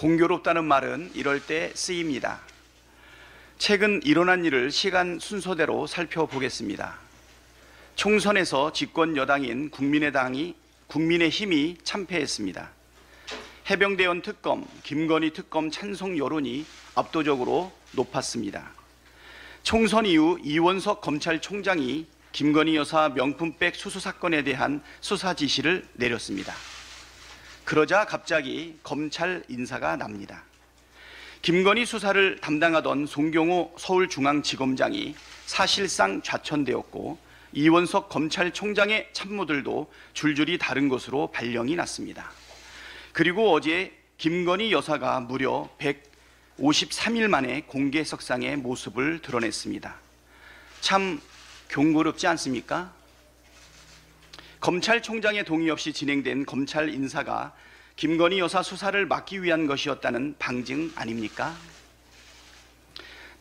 공교롭다는 말은 이럴 때 쓰입니다. 최근 일어난 일을 시간 순서대로 살펴보겠습니다. 총선에서 집권 여당인 국민의힘이 참패했습니다. 해병대원 특검, 김건희 특검 찬성 여론이 압도적으로 높았습니다. 총선 이후 이원석 검찰총장이 김건희 여사 명품백 수수 사건에 대한 수사 지시를 내렸습니다. 그러자 갑자기 검찰 인사가 납니다. 김건희 수사를 담당하던 송경호 서울중앙지검장이 사실상 좌천되었고 이원석 검찰총장의 참모들도 줄줄이 다른 것으로 발령이 났습니다. 그리고 어제 김건희 여사가 무려 153일 만에 공개석상의 모습을 드러냈습니다. 참 경고롭지 않습니까? 검찰총장의 동의 없이 진행된 검찰 인사가 김건희 여사 수사를 막기 위한 것이었다는 방증 아닙니까?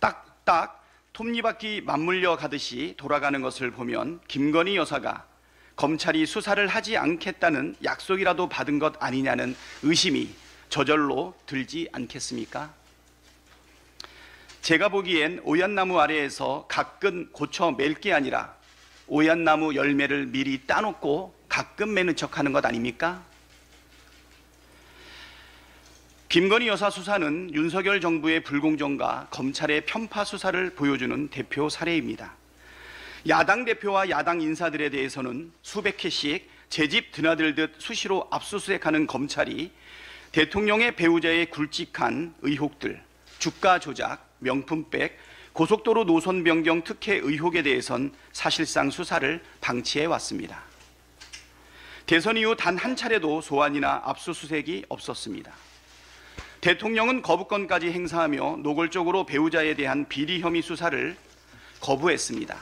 딱딱 톱니바퀴 맞물려 가듯이 돌아가는 것을 보면 김건희 여사가 검찰이 수사를 하지 않겠다는 약속이라도 받은 것 아니냐는 의심이 저절로 들지 않겠습니까? 제가 보기엔 오얏나무 아래에서 가끔 고쳐 맬 게 아니라 오얏나무 열매를 미리 따놓고 가끔 매는 척하는 것 아닙니까? 김건희 여사 수사는 윤석열 정부의 불공정과 검찰의 편파 수사를 보여주는 대표 사례입니다. 야당 대표와 야당 인사들에 대해서는 수백 회씩 제집 드나들듯 수시로 압수수색하는 검찰이 대통령의 배우자의 굵직한 의혹들, 주가 조작, 명품백, 고속도로 노선 변경 특혜 의혹에 대해선 사실상 수사를 방치해 왔습니다. 대선 이후 단 한 차례도 소환이나 압수수색이 없었습니다. 대통령은 거부권까지 행사하며 노골적으로 배우자에 대한 비리 혐의 수사를 거부했습니다.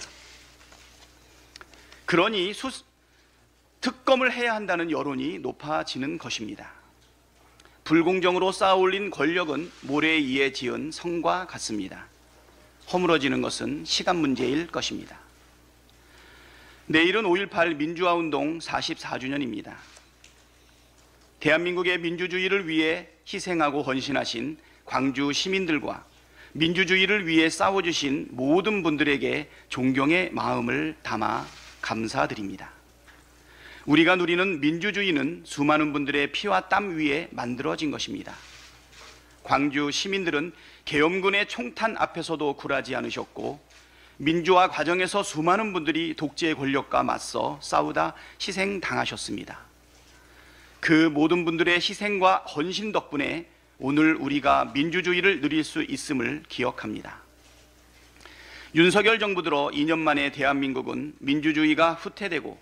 그러니 특검을 해야 한다는 여론이 높아지는 것입니다. 불공정으로 쌓아올린 권력은 모래 위에 지은 성과 같습니다. 허물어지는 것은 시간 문제일 것입니다. 내일은 5.18 민주화운동 44주년입니다. 대한민국의 민주주의를 위해 희생하고 헌신하신 광주 시민들과 민주주의를 위해 싸워주신 모든 분들에게 존경의 마음을 담아 감사드립니다. 우리가 누리는 민주주의는 수많은 분들의 피와 땀 위에 만들어진 것입니다. 광주 시민들은 계엄군의 총탄 앞에서도 굴하지 않으셨고 민주화 과정에서 수많은 분들이 독재 권력과 맞서 싸우다 희생당하셨습니다. 그 모든 분들의 희생과 헌신 덕분에 오늘 우리가 민주주의를 누릴 수 있음을 기억합니다. 윤석열 정부 들어 2년 만에 대한민국은 민주주의가 후퇴되고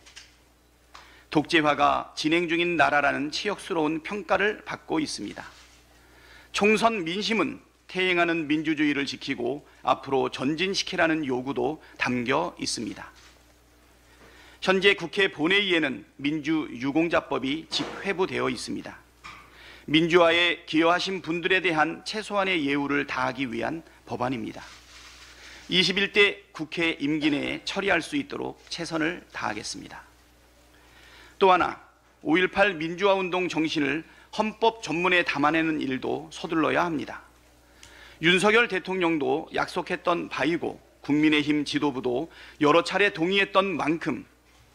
독재화가 진행 중인 나라라는 치욕스러운 평가를 받고 있습니다. 총선 민심은 퇴행하는 민주주의를 지키고 앞으로 전진시키라는 요구도 담겨 있습니다. 현재 국회 본회의에는 민주유공자법이 직회부되어 있습니다. 민주화에 기여하신 분들에 대한 최소한의 예우를 다하기 위한 법안입니다. 21대 국회 임기 내에 처리할 수 있도록 최선을 다하겠습니다. 또 하나, 5.18 민주화운동 정신을 헌법 전문에 담아내는 일도 서둘러야 합니다. 윤석열 대통령도 약속했던 바이고 국민의힘 지도부도 여러 차례 동의했던 만큼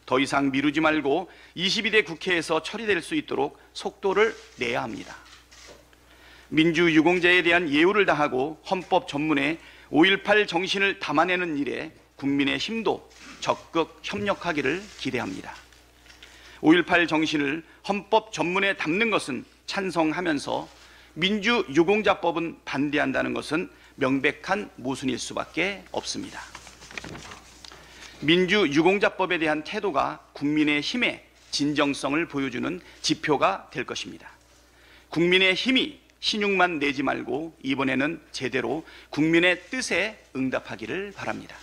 더 이상 미루지 말고 22대 국회에서 처리될 수 있도록 속도를 내야 합니다. 민주유공자에 대한 예우를 다하고 헌법 전문에 5.18 정신을 담아내는 일에 국민의힘도 적극 협력하기를 기대합니다. 5.18 정신을 헌법 전문에 담는 것은 찬성하면서 민주유공자법은 반대한다는 것은 명백한 모순일 수밖에 없습니다. 민주유공자법에 대한 태도가 국민의힘의 진정성을 보여주는 지표가 될 것입니다. 국민의힘이 신용만 내지 말고 이번에는 제대로 국민의 뜻에 응답하기를 바랍니다.